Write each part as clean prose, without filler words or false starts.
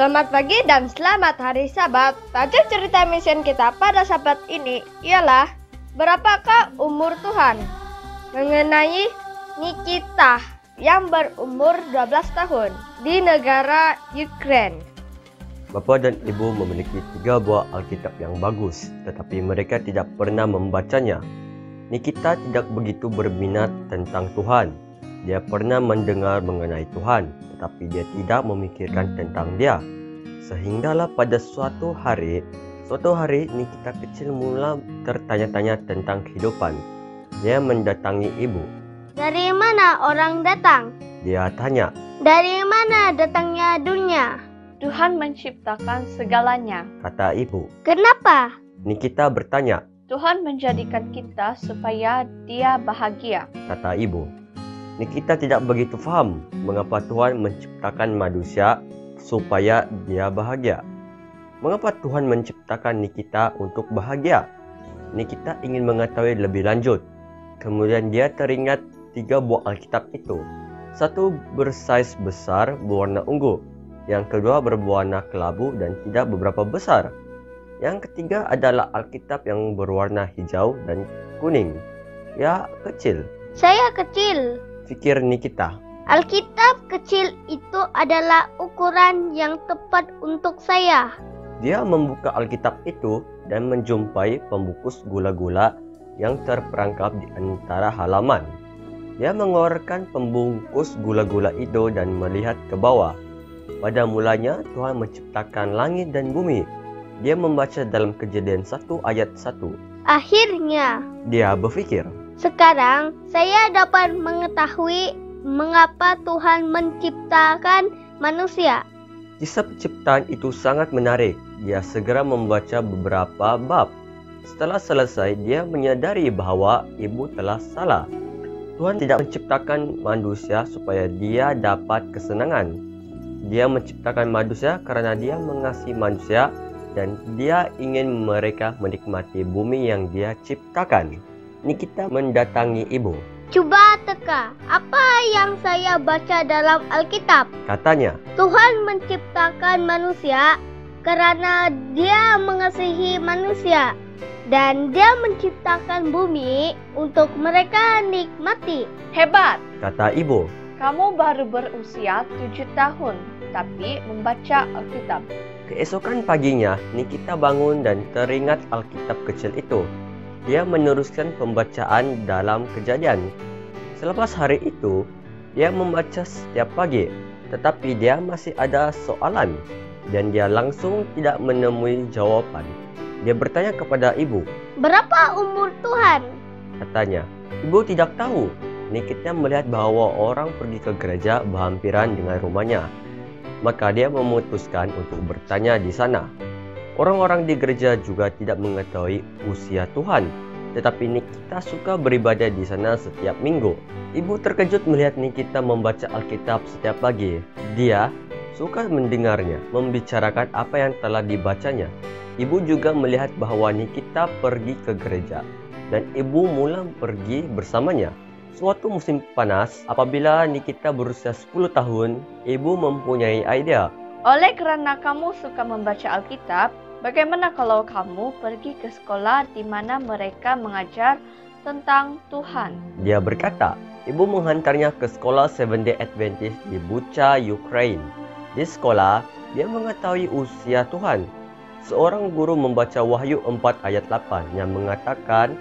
Selamat pagi dan selamat hari Sabat. Tajuk cerita misi kita pada Sabat ini ialah berapakah umur Tuhan? Mengenai Nikita yang berumur 12 tahun di negara Ukraina. Bapa dan ibu memiliki 3 buah Alkitab yang bagus, tetapi mereka tidak pernah membacanya. Nikita tidak begitu berminat tentang Tuhan. Dia pernah mendengar mengenai Tuhan, tetapi dia tidak memikirkan tentang dia. Sehinggalah pada suatu hari Nikita kecil mula tertanya-tanya tentang kehidupan. Dia mendatangi ibu. Dari mana orang datang? Dia tanya. Dari mana datangnya dunia? Tuhan menciptakan segalanya, kata ibu. Kenapa? Nikita bertanya. Tuhan menjadikan kita supaya dia bahagia, kata ibu. Nikita tidak begitu paham mengapa Tuhan menciptakan manusia supaya dia bahagia. Mengapa Tuhan menciptakan Nikita untuk bahagia? Nikita ingin mengetahui lebih lanjut. Kemudian dia teringat 3 buah Alkitab itu. Satu bersaiz besar berwarna ungu. Yang kedua berwarna kelabu dan tidak beberapa besar. Yang ketiga adalah Alkitab yang berwarna hijau dan kuning. Ya, kecil. Saya kecil, pikir Nikita. Alkitab kecil itu adalah ukuran yang tepat untuk saya. Dia membuka Alkitab itu dan menjumpai pembungkus gula-gula yang terperangkap di antara halaman. Dia mengeluarkan pembungkus gula-gula itu dan melihat ke bawah. Pada mulanya Tuhan menciptakan langit dan bumi. Dia membaca dalam Kejadian 1 ayat 1. Akhirnya, dia berpikir, sekarang saya dapat mengetahui mengapa Tuhan menciptakan manusia. Kisah penciptaan itu sangat menarik. Dia segera membaca beberapa bab. Setelah selesai, dia menyadari bahwa ibu telah salah. Tuhan tidak menciptakan manusia supaya dia dapat kesenangan. Dia menciptakan manusia karena dia mengasihi manusia dan dia ingin mereka menikmati bumi yang dia ciptakan. Nikita mendatangi ibu. Coba teka, apa yang saya baca dalam Alkitab? Katanya. Tuhan menciptakan manusia karena dia mengasihi manusia. Dan dia menciptakan bumi untuk mereka nikmati. Hebat, kata ibu. Kamu baru berusia 7 tahun, tapi membaca Alkitab. Keesokan paginya, Nikita bangun dan teringat Alkitab kecil itu. Dia meneruskan pembacaan dalam Kejadian. Selepas hari itu, dia membaca setiap pagi, tetapi dia masih ada soalan dan dia langsung tidak menemui jawaban. Dia bertanya kepada ibu. Berapa umur Tuhan? Katanya. Ibu tidak tahu. Nikita melihat bahwa orang pergi ke gereja berhampiran dengan rumahnya. Maka dia memutuskan untuk bertanya di sana. Orang-orang di gereja juga tidak mengetahui usia Tuhan. Tetapi Nikita suka beribadah di sana setiap minggu. Ibu terkejut melihat Nikita membaca Alkitab setiap pagi. Dia suka mendengarnya, membicarakan apa yang telah dibacanya. Ibu juga melihat bahwa Nikita pergi ke gereja. Dan ibu mula pergi bersamanya. Suatu musim panas, apabila Nikita berusia 10 tahun, ibu mempunyai ide. Oleh karena kamu suka membaca Alkitab, bagaimana kalau kamu pergi ke sekolah di mana mereka mengajar tentang Tuhan? Dia berkata, ibu menghantarnya ke sekolah Seventh-day Adventist di Bucha, Ukraina. Di sekolah, dia mengetahui usia Tuhan. Seorang guru membaca Wahyu 4 ayat 8 yang mengatakan,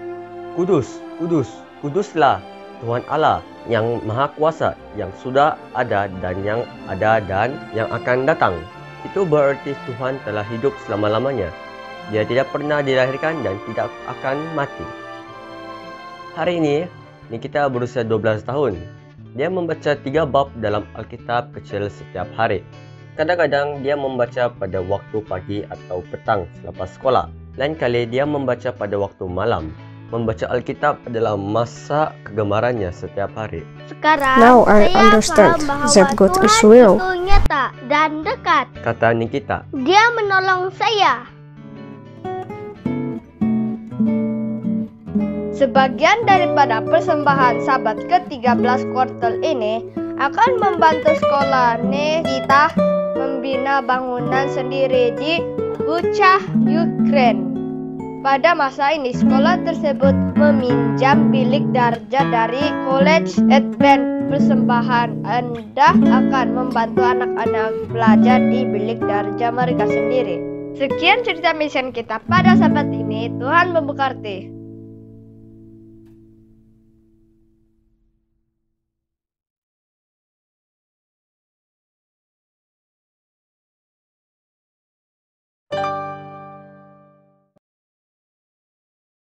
Kudus, kudus, kuduslah Tuhan Allah yang Maha Kuasa, yang sudah ada dan yang akan datang. Itu berarti Tuhan telah hidup selama-lamanya. Dia tidak pernah dilahirkan dan tidak akan mati. Hari ini, Nikita berusia 12 tahun. Dia membaca 3 bab dalam Alkitab kecil setiap hari. Kadang-kadang dia membaca pada waktu pagi atau petang selepas sekolah. Lain kali dia membaca pada waktu malam. Membaca Alkitab adalah masa kegemarannya setiap hari. Sekarang Now I saya understand paham bahwa that God is Tuhan real. itu nyata dan dekat. Kata Nikita. Dia menolong saya. Sebagian daripada persembahan Sabat ke-13 kuartal ini akan membantu sekolah Nikita membina bangunan sendiri di Bucha, Ukraine. Pada masa ini, sekolah tersebut meminjam bilik darjah dari College Advent Persembahan. Anda akan membantu anak-anak belajar di bilik darjah mereka sendiri. Sekian cerita mission kita pada sahabat ini. Tuhan memberkati.